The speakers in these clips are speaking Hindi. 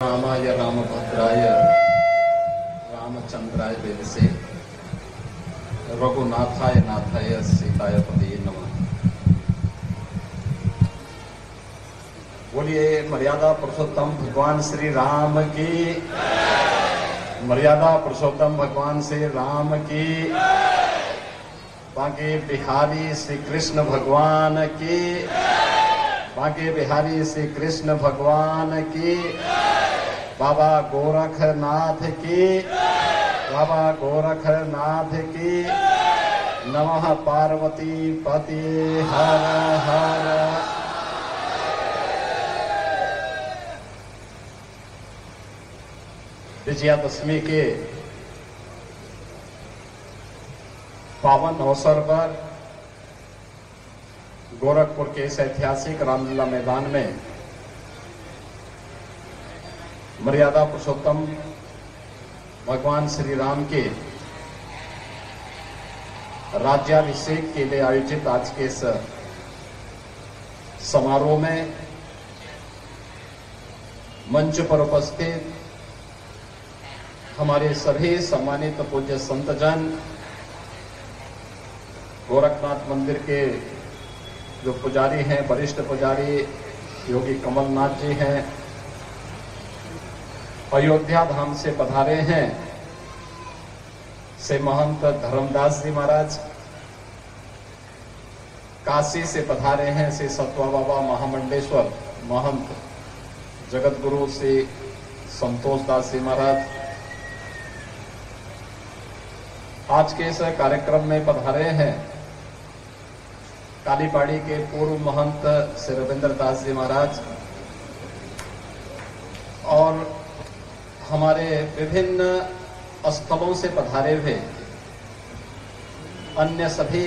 रामाय रामभद्राय रामचंद्राय वेदसे रघुनाथाय नाथाय सीताय पतिये नमः। बोलिए मर्यादा पुरुषोत्तम भगवान श्री राम की, मर्यादा पुरुषोत्तम भगवान श्री राम की, बांके बिहारी श्री कृष्ण भगवान की, बांके बिहारी श्री कृष्ण भगवान की, बाबा गोरखनाथ की, बाबा गोरखनाथ की। नमः पार्वती पति हर हर। विजयादशमी के पावन अवसर पर गोरखपुर के इस ऐतिहासिक रामलीला मैदान में मर्यादा पुरुषोत्तम भगवान श्री राम के राज्याभिषेक के लिए आयोजित आज के इस समारोह में मंच पर उपस्थित हमारे सभी सम्मानित पूज्य संतजन, गोरखनाथ मंदिर के जो पुजारी हैं, वरिष्ठ पुजारी योगी कमलनाथ जी हैं, अयोध्या धाम से पधारे हैं से महंत धर्मदास जी महाराज, काशी से पधारे हैं से सतवा बाबा महामंडेश्वर महंत जगत गुरु श्री संतोष दास जी महाराज, आज के इस कार्यक्रम में पधारे हैं कालीबाड़ी के पूर्व महंत श्री रविंद्र दास जी महाराज और हमारे विभिन्न स्थलों से पधारे हुए अन्य सभी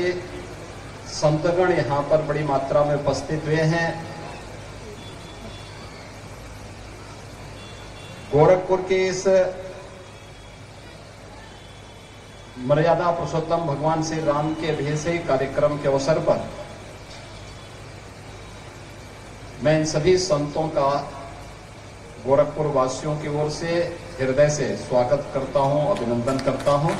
संतगण यहां पर बड़ी मात्रा में उपस्थित हुए हैं। गोरखपुर के इस मर्यादा पुरुषोत्तम भगवान श्री राम के अभिषेक कार्यक्रम के अवसर पर मैं इन सभी संतों का गोरखपुर वासियों की ओर से हृदय से स्वागत करता हूं, अभिनंदन करता हूं।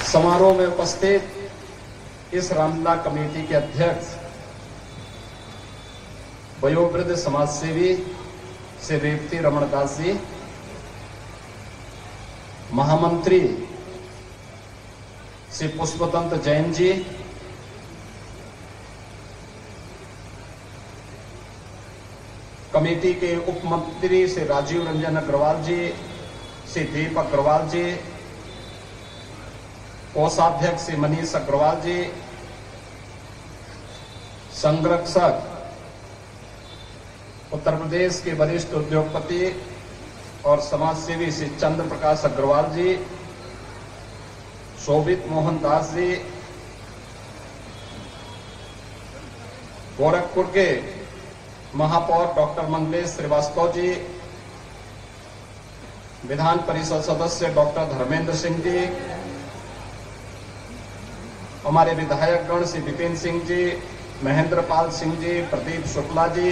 समारोह में उपस्थित इस रामलीला कमेटी के अध्यक्ष वयोवृद्ध समाजसेवी श्री रेवती रमण दास जी, महामंत्री श्री पुष्पदंत जैन जी, कमेटी के उप मंत्री श्री राजीव रंजन अग्रवाल जी, श्री दीपक अग्रवाल जी, कोषाध्यक्ष श्री मनीष अग्रवाल जी, संरक्षक उत्तर प्रदेश के वरिष्ठ उद्योगपति और समाजसेवी श्री चंद्र प्रकाश अग्रवाल जी, शोभित मोहन दास जी, गोरखपुर के महापौर डॉक्टर मंगलेश श्रीवास्तव जी, विधान परिषद सदस्य डॉक्टर धर्मेंद्र सिंह जी, हमारे विधायक गण श्री विपिन सिंह जी, महेंद्र पाल सिंह जी, प्रदीप शुक्ला जी,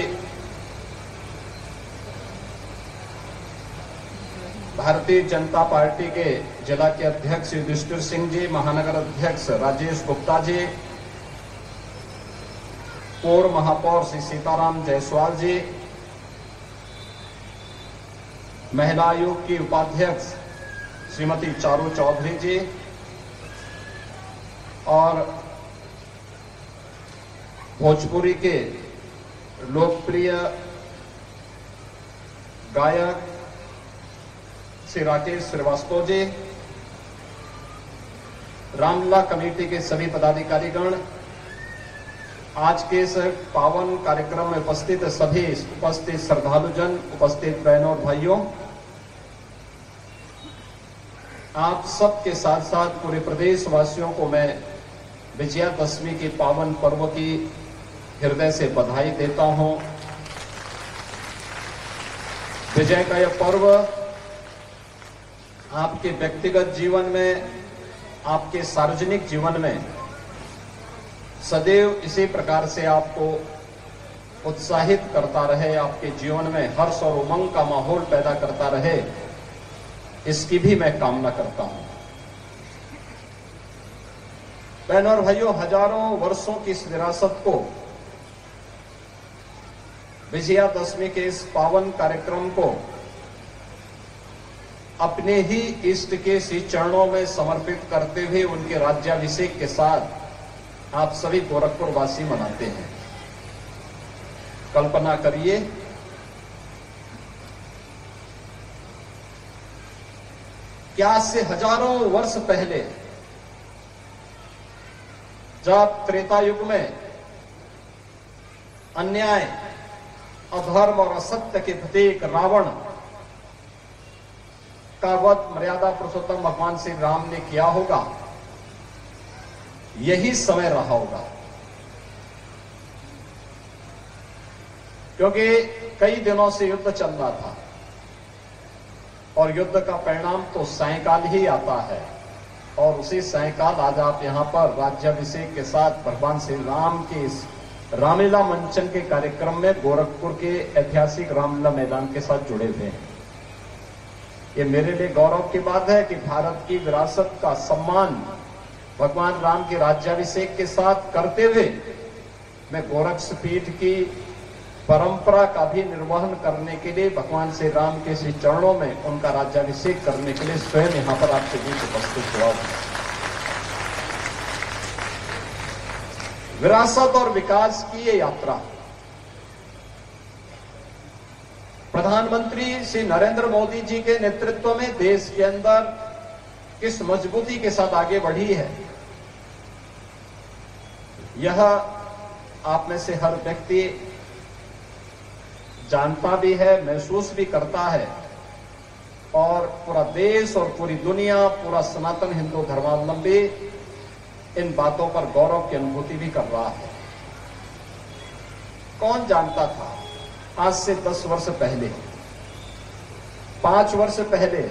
भारतीय जनता पार्टी के जिला के अध्यक्ष युधिष्ठिर सिंह जी, महानगर अध्यक्ष राजेश गुप्ता जी, पूर्व महापौर श्री सीताराम जायसवाल जी, महिला आयोग की उपाध्यक्ष श्रीमती चारू चौधरी जी और भोजपुरी के लोकप्रिय गायक श्री राकेश श्रीवास्तव जी, रामलीला कमेटी के सभी पदाधिकारीगण, आज के इस पावन कार्यक्रम में उपस्थित सभी उपस्थित श्रद्धालुजन, उपस्थित बहनों और भाइयों, आप सबके साथ साथ पूरे प्रदेश वासियों को मैं विजयादशमी के पावन पर्व की हृदय से बधाई देता हूं। विजय का यह पर्व आपके व्यक्तिगत जीवन में, आपके सार्वजनिक जीवन में सदैव इसी प्रकार से आपको उत्साहित करता रहे, आपके जीवन में हर्ष और उमंग का माहौल पैदा करता रहे, इसकी भी मैं कामना करता हूं। बहनों और भाइयों, हजारों वर्षों की इस विरासत को, विजयादशमी के इस पावन कार्यक्रम को अपने ही इष्ट के श्री चरणों में समर्पित करते हुए उनके राज्याभिषेक के साथ आप सभी गोरखपुर वासी मनाते हैं। कल्पना करिए, क्या आज से हजारों वर्ष पहले जब त्रेता युग में अन्याय, अधर्म और असत्य के प्रतीक रावण का वध मर्यादा पुरुषोत्तम भगवान श्री राम ने किया होगा, यही समय रहा होगा। क्योंकि कई दिनों से युद्ध चल रहा था और युद्ध का परिणाम तो सायंकाल ही आता है, और उसी सायंकाल आज आप यहां पर राज्याभिषेक के साथ भगवान श्री राम के इस रामलीला मंचन के कार्यक्रम में गोरखपुर के ऐतिहासिक रामलीला मैदान के साथ जुड़े हुए हैं। ये मेरे लिए गौरव की बात है कि भारत की विरासत का सम्मान भगवान राम के राज्याभिषेक के साथ करते हुए मैं गोरक्षपीठ की परंपरा का भी निर्वहन करने के लिए भगवान श्री राम के श्री चरणों में उनका राज्याभिषेक करने के लिए स्वयं यहां पर आपके बीच उपस्थित हुआ हूं। विरासत और विकास की ये यात्रा प्रधानमंत्री श्री नरेंद्र मोदी जी के नेतृत्व में देश के अंदर किस मजबूती के साथ आगे बढ़ी है, यह आप में से हर व्यक्ति जानता भी है, महसूस भी करता है, और पूरा देश और पूरी दुनिया, पूरा सनातन हिंदू धर्मावलंबी इन बातों पर गौरव की अनुभूति भी कर रहा है। कौन जानता था आज से 10 वर्ष पहले, 5 वर्ष पहले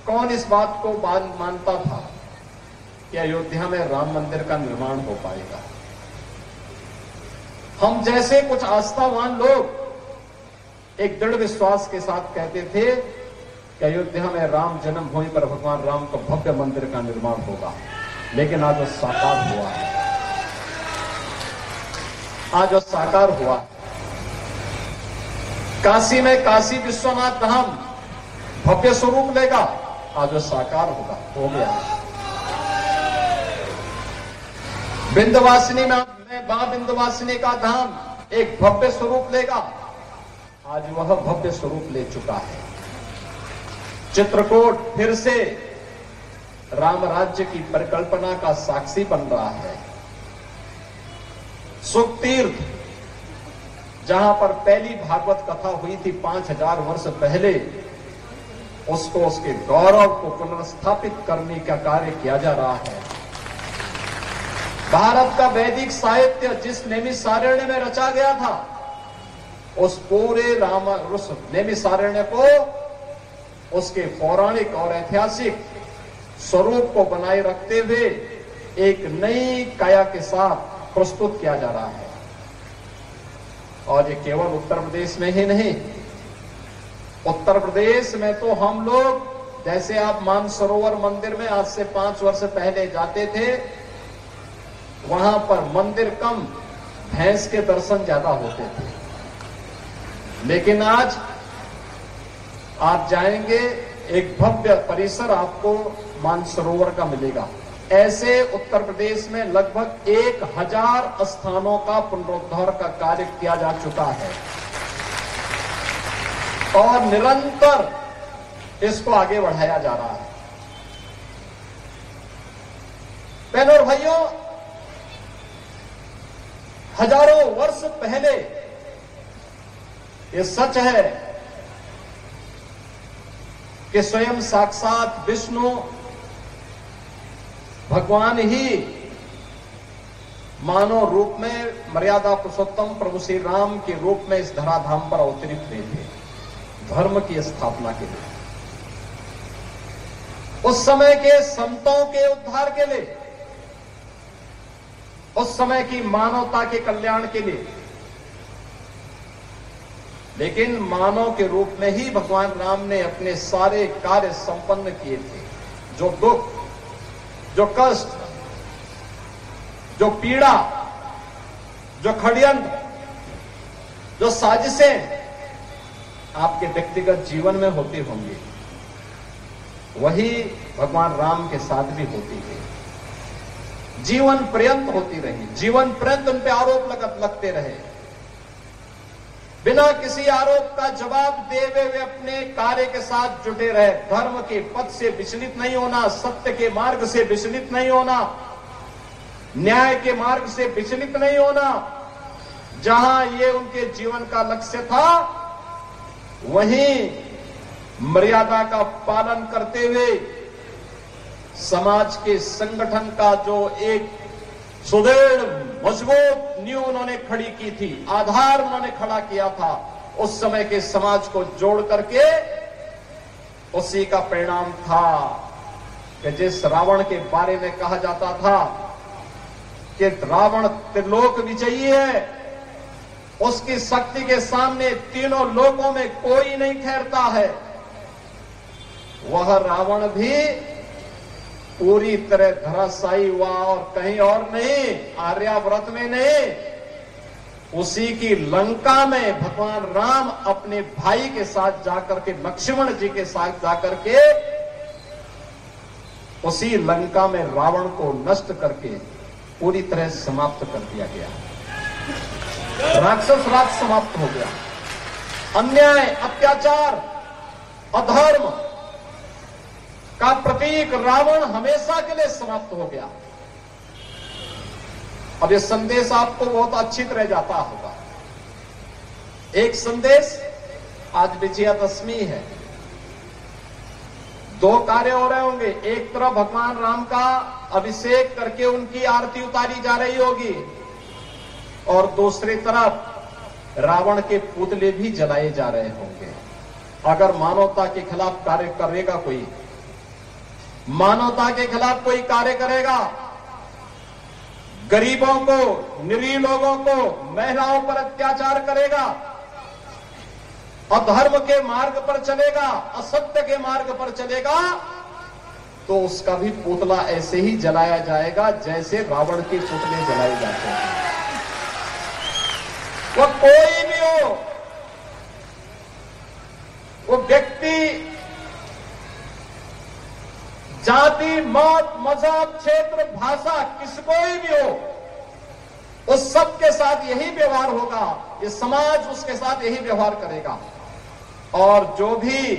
कौन इस बात को मानता था कि अयोध्या में राम मंदिर का निर्माण हो पाएगा। हम जैसे कुछ आस्थावान लोग एक दृढ़ विश्वास के साथ कहते थे कि अयोध्या में राम जन्मभूमि पर भगवान राम का भव्य मंदिर का निर्माण होगा, लेकिन आज वो साकार हुआ है। आज वो साकार हुआ। काशी में काशी विश्वनाथ धाम भव्य स्वरूप लेगा, आज वो साकार होगा, हो गया। विंध्यवासिनी में मां विंध्यवासिनी का धाम एक भव्य स्वरूप लेगा, आज वह भव्य स्वरूप ले चुका है। चित्रकूट फिर से राम राज्य की परिकल्पना का साक्षी बन रहा है। सुखतीर्थ, जहां पर पहली भागवत कथा हुई थी 5000 वर्ष पहले, उसको, उसके गौरव को पुनर्स्थापित करने का कार्य किया जा रहा है। भारत का वैदिक साहित्य जिस नैमिषारण्य में रचा गया था, उस पूरे उस नैमिषारण्य को उसके पौराणिक और ऐतिहासिक स्वरूप को बनाए रखते हुए एक नई काया के साथ प्रस्तुत किया जा रहा है। और ये केवल उत्तर प्रदेश में ही नहीं, उत्तर प्रदेश में तो हम लोग, जैसे आप मानसरोवर मंदिर में आज से 5 वर्ष पहले जाते थे, वहां पर मंदिर कम, भैंस के दर्शन ज्यादा होते थे। लेकिन आज आप जाएंगे, एक भव्य परिसर आपको मानसरोवर का मिलेगा। ऐसे उत्तर प्रदेश में लगभग 1000 स्थानों का पुनरुद्धार का कार्य किया जा चुका है और निरंतर इसको आगे बढ़ाया जा रहा है। बहनों और भाइयों, हजारों वर्ष पहले ये सच है कि स्वयं साक्षात विष्णु भगवान ही मानव रूप में मर्यादा पुरुषोत्तम प्रभु श्री राम के रूप में इस धराधाम पर अवतरित हुए थे, धर्म की स्थापना के लिए, उस समय के संतों के उद्धार के लिए। उस समय की मानवता के कल्याण के लिए। लेकिन मानव के रूप में ही भगवान राम ने अपने सारे कार्य संपन्न किए थे। जो दुख, जो कष्ट, जो पीड़ा, जो षड्यंत्र, जो साजिशें आपके व्यक्तिगत जीवन में होती होंगी, वही भगवान राम के साथ भी होती है। जीवन पर्यंत होती रही, जीवन पर्यंत उन पे आरोप लगते रहे। बिना किसी आरोप का जवाब दे वे अपने कार्य के साथ जुटे रहे। धर्म के पथ से विचलित नहीं होना, सत्य के मार्ग से विचलित नहीं होना, न्याय के मार्ग से विचलित नहीं होना। जहां ये उनके जीवन का लक्ष्य था, वहीं मर्यादा का पालन करते हुए समाज के संगठन का जो एक सुदृढ़ मजबूत नींव उन्होंने खड़ी की थी, आधार उन्होंने खड़ा किया था, उस समय के समाज को जोड़ करके उसी का परिणाम था कि जिस रावण के बारे में कहा जाता था कि रावण त्रिलोक विजयी है, उसकी शक्ति के सामने तीनों लोकों में कोई नहीं ठहरता है, वह रावण भी पूरी तरह धराशायी हुआ और कहीं और नहीं, आर्यावर्त में नहीं, उसी की लंका में भगवान राम अपने भाई के साथ जाकर के, लक्ष्मण जी के साथ जाकर के उसी लंका में रावण को नष्ट करके पूरी तरह समाप्त कर दिया गया। राक्षस राज समाप्त हो गया। अन्याय, अत्याचार, अधर्म का प्रतीक रावण हमेशा के लिए समाप्त हो गया। अब ये संदेश आपको बहुत अच्छी तरह जाता होगा। एक संदेश, आज विजयादशमी है, दो कार्य हो रहे होंगे। एक तरफ भगवान राम का अभिषेक करके उनकी आरती उतारी जा रही होगी और दूसरी तरफ रावण के पुतले भी जलाए जा रहे होंगे। अगर मानवता के खिलाफ कार्य करेगा कोई, मानवता के खिलाफ कोई कार्य करेगा, गरीबों को, निरीह लोगों को, महिलाओं पर अत्याचार करेगा, अधर्म के मार्ग पर चलेगा, असत्य के मार्ग पर चलेगा, तो उसका भी पुतला ऐसे ही जलाया जाएगा जैसे रावण के पुतले जलाए जाते हैं। वह कोई भी हो, वो व्यक्ति, जाति, मत, मजहब, क्षेत्र, भाषा, किस कोई भी हो, उस सब के साथ यही व्यवहार होगा। ये समाज उसके साथ यही व्यवहार करेगा। और जो भी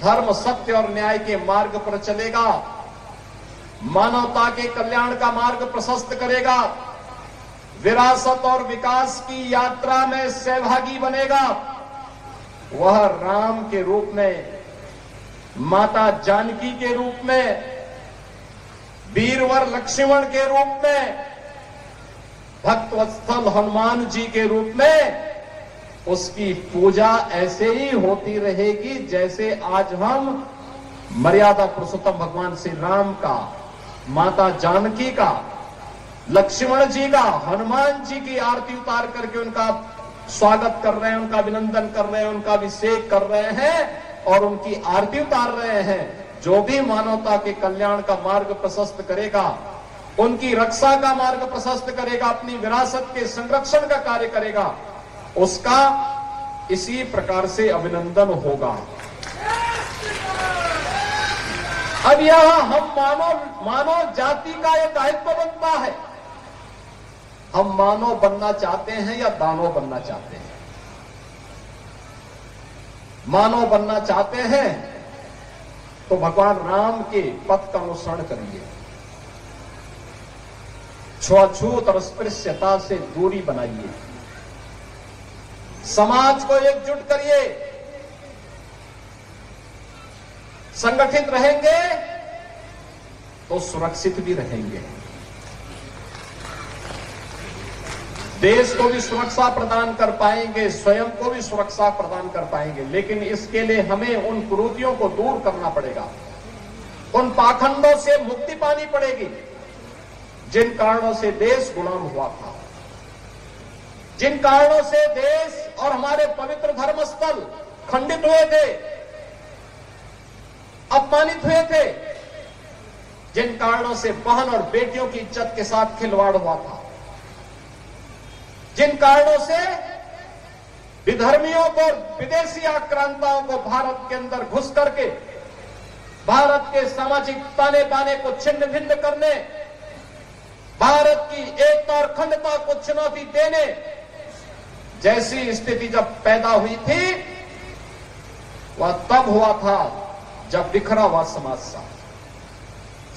धर्म, सत्य और न्याय के मार्ग पर चलेगा, मानवता के कल्याण का मार्ग प्रशस्त करेगा, विरासत और विकास की यात्रा में सहभागी बनेगा, वह राम के रूप में, माता जानकी के रूप में, वीरवर लक्ष्मण के रूप में, भक्तवत्सल हनुमान जी के रूप में उसकी पूजा ऐसे ही होती रहेगी जैसे आज हम मर्यादा पुरुषोत्तम भगवान श्री राम का, माता जानकी का, लक्ष्मण जी का, हनुमान जी की आरती उतार करके उनका स्वागत कर रहे हैं, उनका अभिनंदन कर रहे हैं, उनका अभिषेक कर रहे हैं और उनकी आरती उतार रहे हैं। जो भी मानवता के कल्याण का मार्ग प्रशस्त करेगा, उनकी रक्षा का मार्ग प्रशस्त करेगा, अपनी विरासत के संरक्षण का कार्य करेगा, उसका इसी प्रकार से अभिनंदन होगा। अब यह हम मानव जाति का यह दायित्व बनता है। हम मानव बनना चाहते हैं या दानव बनना चाहते हैं? मानव बनना चाहते हैं तो भगवान राम के पथ का अनुसरण करिए, छुआछूत और अस्पृश्यता से दूरी बनाइए, समाज को एकजुट करिए, संगठित रहेंगे तो सुरक्षित भी रहेंगे, देश को भी सुरक्षा प्रदान कर पाएंगे, स्वयं को भी सुरक्षा प्रदान कर पाएंगे। लेकिन इसके लिए हमें उन कुरीतियों को दूर करना पड़ेगा, उन पाखंडों से मुक्ति पानी पड़ेगी। जिन कारणों से देश गुलाम हुआ था, जिन कारणों से देश और हमारे पवित्र धर्मस्थल खंडित हुए थे, अपमानित हुए थे, जिन कारणों से बहन और बेटियों की इज्जत के साथ खिलवाड़ हुआ था, जिन कारणों से विधर्मियों को, विदेशी आक्रांताओं को भारत के अंदर घुस करके भारत के सामाजिक ताने बाने को छिन्न भिन्न करने, भारत की एकता और अखंडता को चुनौती देने जैसी स्थिति जब पैदा हुई थी, वह तब हुआ था जब बिखरा हुआ समाज था,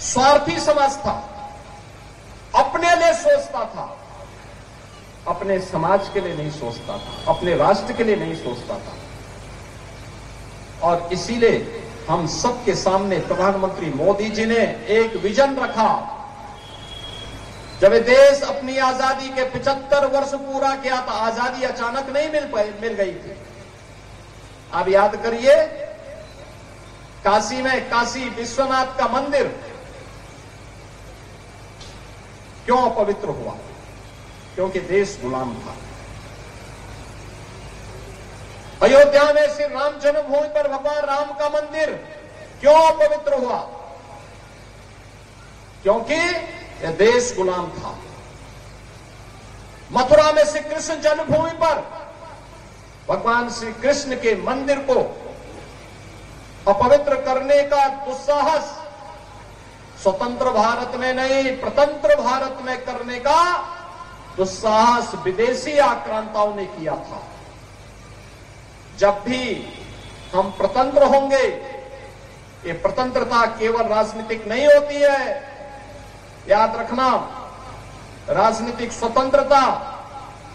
स्वार्थी समाज था, अपने लिए सोचता था, अपने समाज के लिए नहीं सोचता था, अपने राष्ट्र के लिए नहीं सोचता था। और इसीलिए हम सबके सामने प्रधानमंत्री मोदी जी ने एक विजन रखा। जब ये देश अपनी आजादी के 75 वर्ष पूरा किया था, आजादी अचानक नहीं मिल गई थी। आप याद करिए, काशी में काशी विश्वनाथ का मंदिर क्यों अपवित्र हुआ? क्योंकि देश गुलाम था। अयोध्या में श्री राम जन्मभूमि पर भगवान राम का मंदिर क्यों अपवित्र हुआ? क्योंकि यह देश गुलाम था। मथुरा में श्री कृष्ण जन्मभूमि पर भगवान श्री कृष्ण के मंदिर को अपवित्र करने का दुस्साहस स्वतंत्र भारत में नहीं, प्रतंत्र भारत में करने का दुस्साहस विदेशी आक्रांताओं ने किया था। जब भी हम प्रतंत्र होंगे, ये प्रतंत्रता केवल राजनीतिक नहीं होती है, याद रखना, राजनीतिक स्वतंत्रता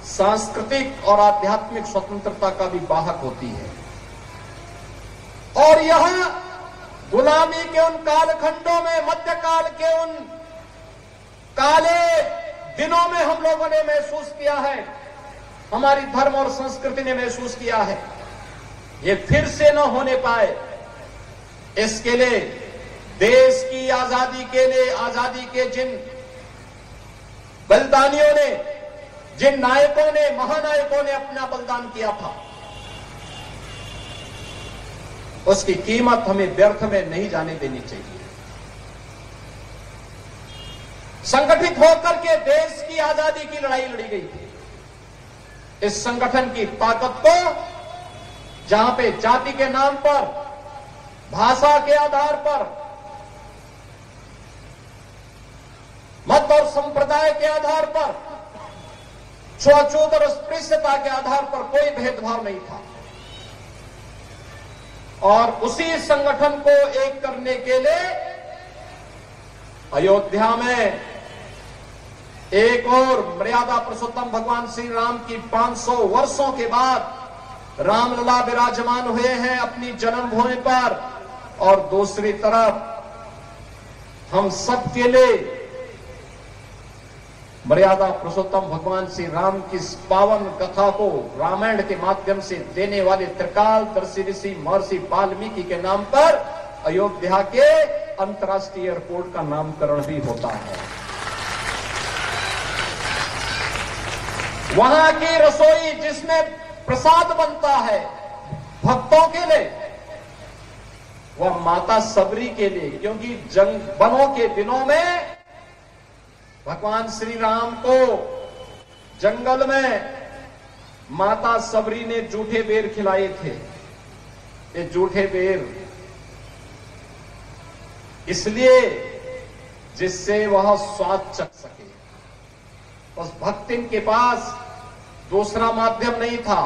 सांस्कृतिक और आध्यात्मिक स्वतंत्रता का भी वाहक होती है। और यह गुलामी के उन कालखंडों में, मध्यकाल के उन काले दिनों में हम लोगों ने महसूस किया है, हमारी धर्म और संस्कृति ने महसूस किया है। ये फिर से न होने पाए, इसके लिए देश की आजादी के लिए, आजादी के जिन बलिदानियों ने, जिन नायकों ने, महानायकों ने अपना बलिदान किया था, उसकी कीमत हमें व्यर्थ में नहीं जाने देनी चाहिए। संगठित होकर के देश की आजादी की लड़ाई लड़ी गई थी। इस संगठन की ताकत को, जहां पे जाति के नाम पर, भाषा के आधार पर, मत और संप्रदाय के आधार पर, छुआछूत और अस्पृश्यता के आधार पर कोई भेदभाव नहीं था। और उसी संगठन को एक करने के लिए अयोध्या में एक और मर्यादा पुरुषोत्तम भगवान श्री राम की 500 वर्षों के बाद रामलला विराजमान हुए हैं अपनी जन्मभूमि पर। और दूसरी तरफ हम सबके लिए मर्यादा पुरुषोत्तम भगवान श्री राम की इस पावन कथा को रामायण के माध्यम से देने वाले त्रिकालदर्शी ऋषि महर्षि वाल्मीकि के नाम पर अयोध्या के अंतर्राष्ट्रीय एयरपोर्ट का नामकरण भी होता है। वहां की रसोई जिसमें प्रसाद बनता है भक्तों के लिए, वह माता सबरी के लिए, क्योंकि वनों के दिनों में भगवान श्री राम को जंगल में माता सबरी ने जूठे बेर खिलाए थे। ये जूठे बेर इसलिए जिससे वह स्वाद चख सके। उस भक्तिन के पास दूसरा माध्यम नहीं था,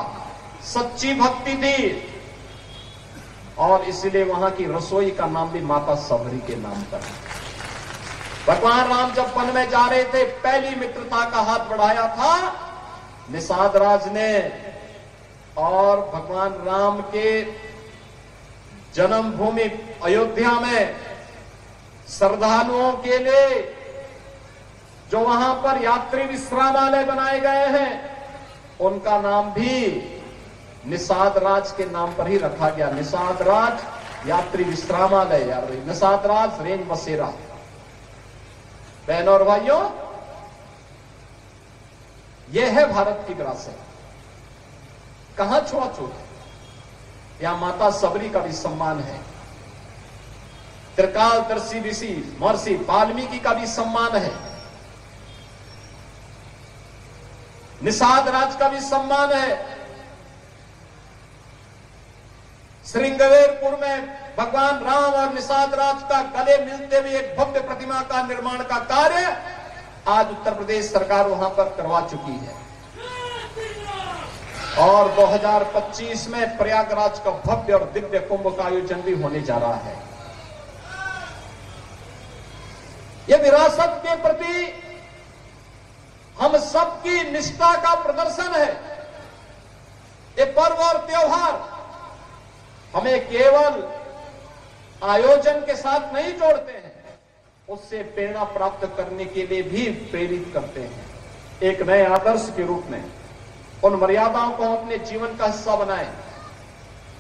सच्ची भक्ति थी, और इसलिए वहां की रसोई का नाम भी माता सबरी के नाम पर है। भगवान राम जब वन में जा रहे थे, पहली मित्रता का हाथ बढ़ाया था निषाद राज ने, और भगवान राम के जन्मभूमि अयोध्या में श्रद्धालुओं के लिए जो वहां पर यात्री विश्रामालय बनाए गए हैं, उनका नाम भी निषाद राज के नाम पर ही रखा गया। निषाद राज यात्री विश्रामालय, निषाद राज रेंज बसेरा। बहनों और भाइयों, यह है भारत की विरासत। कहां छुआछूत है? यहां माता सबरी का भी सम्मान है, त्रिकालदर्शी ऋषि महर्षि वाल्मीकि का भी सम्मान है, निषाद राज का भी सम्मान है। श्रृंगवेरपुर में भगवान राम और निषाद राज का गले मिलते हुए एक भव्य प्रतिमा का निर्माण का कार्य आज उत्तर प्रदेश सरकार वहां पर करवा चुकी है। और 2025 में प्रयागराज का भव्य और दिव्य कुंभ का आयोजन भी होने जा रहा है। यह विरासत के प्रति हम सबकी निष्ठा का प्रदर्शन है। ये पर्व और त्योहार हमें केवल आयोजन के साथ नहीं जोड़ते हैं, उससे प्रेरणा प्राप्त करने के लिए भी प्रेरित करते हैं। एक नए आदर्श के रूप में उन मर्यादाओं को अपने जीवन का हिस्सा बनाएं,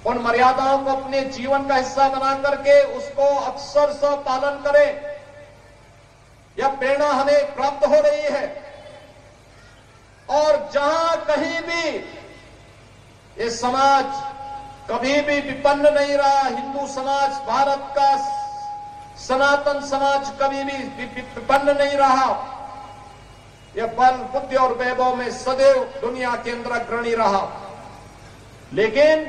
उन मर्यादाओं को अपने जीवन का हिस्सा बना करके उसको अक्षरशः पालन करें। यह प्रेरणा हमें प्राप्त हो रही है। और जहां कहीं भी ये समाज कभी भी विपन्न नहीं रहा, हिंदू समाज, भारत का सनातन समाज कभी भी विपन्न नहीं रहा। यह बल, बुद्धि और वैभव में सदैव दुनिया के अंदर अग्रणी रहा। लेकिन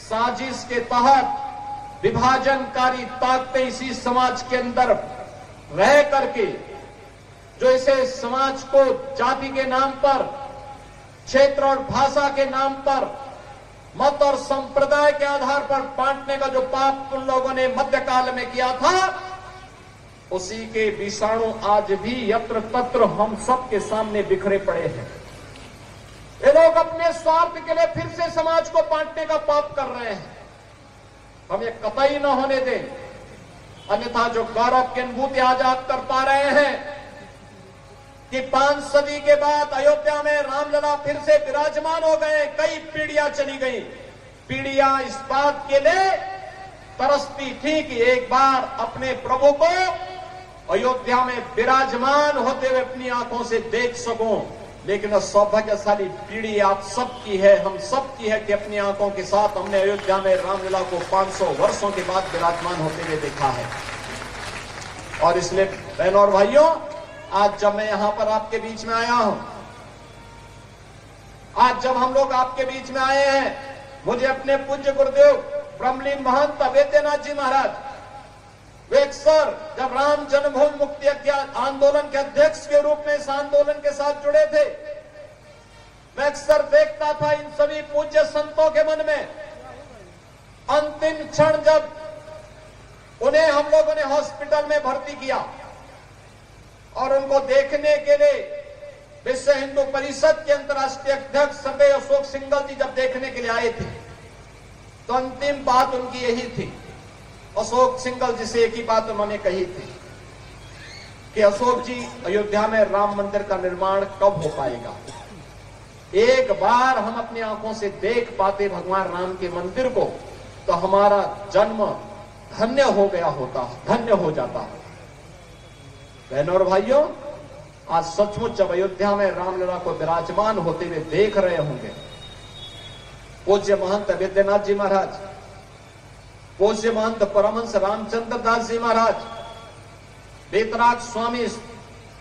साजिश के तहत विभाजनकारी ताकतें इसी समाज के अंदर रह करके जो इसे समाज को जाति के नाम पर, क्षेत्र और भाषा के नाम पर, मत और संप्रदाय के आधार पर बांटने का जो पाप उन लोगों ने मध्यकाल में किया था, उसी के विषाणु आज भी यत्र तत्र हम सब के सामने बिखरे पड़े हैं। ये लोग अपने स्वार्थ के लिए फिर से समाज को बांटने का पाप कर रहे हैं। हम ये कतई न होने दें, अन्यथा जो गौरव की अनुभूति आज आप कर पा रहे हैं कि 5 सदी के बाद अयोध्या में रामलला फिर से विराजमान हो गए। कई पीढ़ियां चली गई। पीढ़ियां इस बात के लिए तरसती थी कि एक बार अपने प्रभु को अयोध्या में विराजमान होते हुए अपनी आंखों से देख सकूं। लेकिन सौभाग्यशाली पीढ़ी आप सबकी है, हम सबकी है कि अपनी आंखों के साथ हमने अयोध्या में रामलला को 500 वर्षों के बाद विराजमान होते हुए देखा है। और इसलिए बहनों और भाइयों, आज जब मैं यहां पर आपके बीच में आया हूं, आज जब हम लोग आपके बीच में आए हैं, मुझे अपने पूज्य गुरुदेव ब्रह्मलीन महंत अवेद्यनाथ जी महाराज, वे अक्सर जब राम जन्मभूमि मुक्ति आंदोलन के अध्यक्ष के रूप में इस आंदोलन के साथ जुड़े थे, मैं अक्सर देखता था इन सभी पूज्य संतों के मन में अंतिम क्षण जब उन्हें हम लोगों ने हॉस्पिटल में भर्ती किया और उनको देखने के लिए विश्व हिंदू परिषद के अंतर्राष्ट्रीय अध्यक्ष सर्वे अशोक सिंघल जी जब देखने के लिए आए थे, तो अंतिम बात उनकी यही थी। अशोक सिंघल जी से एक ही बात उन्होंने कही थी कि अशोक जी, अयोध्या में राम मंदिर का निर्माण कब हो पाएगा? एक बार हम अपनी आंखों से देख पाते भगवान राम के मंदिर को तो हमारा जन्म धन्य हो गया होता, धन्य हो जाता है। बहनों और भाइयों, आज सचमुच जब अयोध्या में रामलला को विराजमान होते हुए देख रहे होंगे, पूज्य महंत अवेद्यनाथ जी महाराज, पूज्य महंत परमहंस रामचंद्र दास जी महाराज, वेतराग स्वामी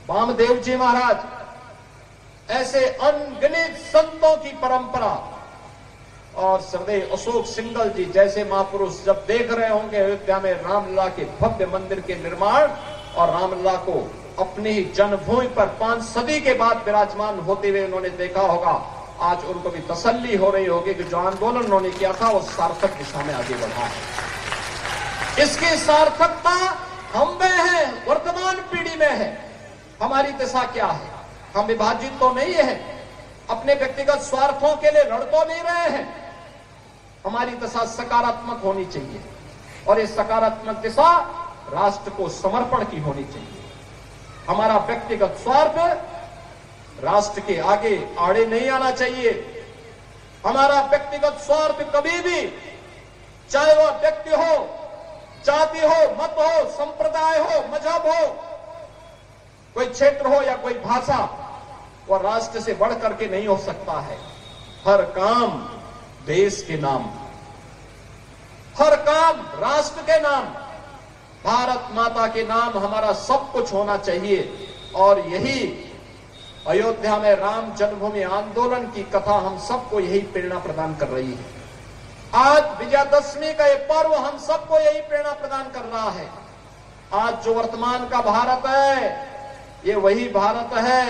वामदेव जी महाराज, ऐसे अनगिनत संतों की परंपरा और श्रद्धेय अशोक सिंघल जी जैसे महापुरुष जब देख रहे होंगे अयोध्या में रामलला के भव्य मंदिर के निर्माण और रामलला को अपनी ही जन्मभूमि पर 5 सदी के बाद विराजमान होते हुए उन्होंने देखा होगा, आज उनको भी तसल्ली हो रही होगी कि जो आंदोलन उन्होंने किया था वो सार्थक दिशा में आगे बढ़ा है। इसकी सार्थकता हम में है, वर्तमान पीढ़ी में है। हमारी दिशा क्या है? हम विभाजित तो नहीं है, अपने व्यक्तिगत स्वार्थों के लिए लड़ तो नहीं रहे हैं। हमारी दिशा सकारात्मक होनी चाहिए और ये सकारात्मक दिशा राष्ट्र को समर्पण की होनी चाहिए। हमारा व्यक्तिगत स्वार्थ राष्ट्र के आगे आड़े नहीं आना चाहिए। हमारा व्यक्तिगत स्वार्थ कभी भी, चाहे वह व्यक्ति हो, जाति हो, मत हो, संप्रदाय हो, मजहब हो, कोई क्षेत्र हो या कोई भाषा, वह राष्ट्र से बढ़ करके नहीं हो सकता है। हर काम देश के नाम, हर काम राष्ट्र के नाम, भारत माता के नाम हमारा सब कुछ होना चाहिए। और यही अयोध्या में राम जन्मभूमि आंदोलन की कथा हम सबको यही प्रेरणा प्रदान कर रही है। आज विजयादशमी का ये पर्व हम सबको यही प्रेरणा प्रदान कर रहा है। आज जो वर्तमान का भारत है, ये वही भारत है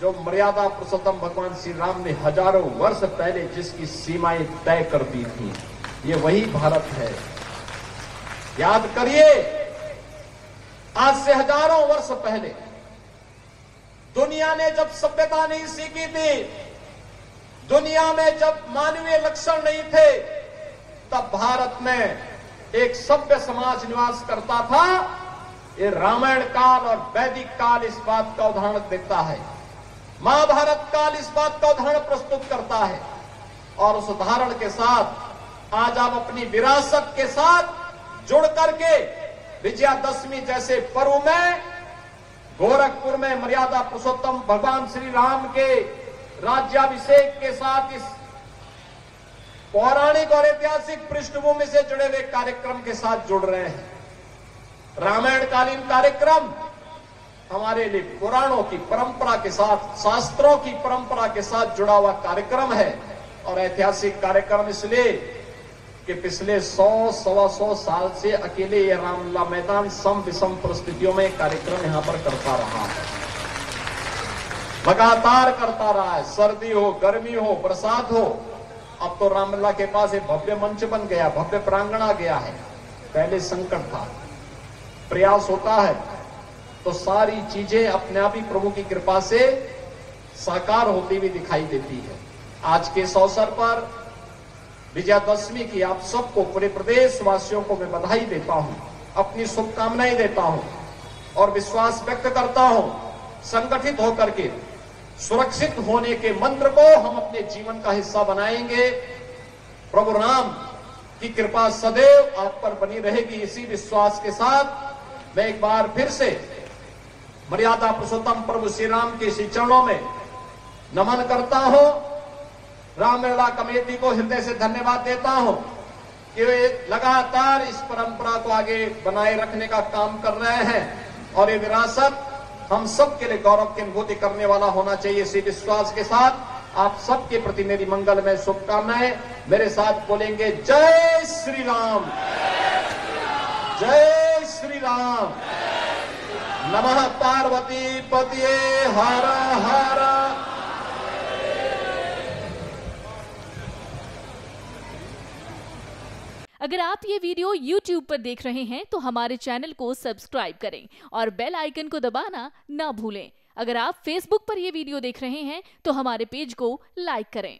जो मर्यादा पुरुषोत्तम भगवान श्री राम ने हजारों वर्ष पहले जिसकी सीमाएं तय कर दी थी, ये वही भारत है। याद करिए, आज से हजारों वर्ष पहले दुनिया ने जब सभ्यता नहीं सीखी थी, दुनिया में जब मानवीय लक्षण नहीं थे, तब भारत में एक सभ्य समाज निवास करता था। ये रामायण काल और वैदिक काल इस बात का उदाहरण देता है, महाभारत काल इस बात का उदाहरण प्रस्तुत करता है। और उस उदाहरण के साथ आज आप अपनी विरासत के साथ जुड़ करके विजयादशमी जैसे पर्व में गोरखपुर में मर्यादा पुरुषोत्तम भगवान श्री राम के राज्याभिषेक के साथ इस पौराणिक और ऐतिहासिक पृष्ठभूमि से जुड़े हुए कार्यक्रम के साथ जुड़ रहे हैं। रामायणकालीन कार्यक्रम हमारे लिए पुराणों की परंपरा के साथ, शास्त्रों की परंपरा के साथ जुड़ा हुआ कार्यक्रम है। और ऐतिहासिक कार्यक्रम इसलिए कि पिछले 100-125 साल से अकेले ये रामलीला मैदान सम विषम परिस्थितियों में कार्यक्रम यहां पर करता रहा है, लगातार करता रहा है। सर्दी हो, गर्मी हो, बरसात हो, अब तो रामलीला के पास एक भव्य मंच बन गया, भव्य प्रांगण आ गया है। पहले संकट था, प्रयास होता है तो सारी चीजें अपने आप ही प्रभु की कृपा से साकार होती हुई दिखाई देती है। आज के इस अवसर पर विजयादशमी की आप सबको, पूरे प्रदेश वासियों को मैं बधाई देता हूं, अपनी शुभकामनाएं देता हूं और विश्वास व्यक्त करता हूं, संगठित होकर के सुरक्षित होने के मंत्र को हम अपने जीवन का हिस्सा बनाएंगे। प्रभु राम की कृपा सदैव आप पर बनी रहेगी। इसी विश्वास के साथ मैं एक बार फिर से मर्यादा पुरुषोत्तम प्रभु श्री राम के श्री चरणों में नमन करता हूं। रामलीला कमेटी को हृदय से धन्यवाद देता हूं कि वे लगातार इस परंपरा को आगे बनाए रखने का काम कर रहे हैं और ये विरासत हम सब के लिए गौरव की अनुभूति करने वाला होना चाहिए। इसी विश्वास के साथ आप सबके प्रति मेरी मंगलमय शुभकामनाएं। मेरे साथ बोलेंगे जय श्री राम, जय श्री राम, नमः पार्वती पतिये हर हर। अगर आप ये वीडियो YouTube पर देख रहे हैं तो हमारे चैनल को सब्सक्राइब करें और बेल आइकन को दबाना ना भूलें। अगर आप Facebook पर ये वीडियो देख रहे हैं तो हमारे पेज को लाइक करें।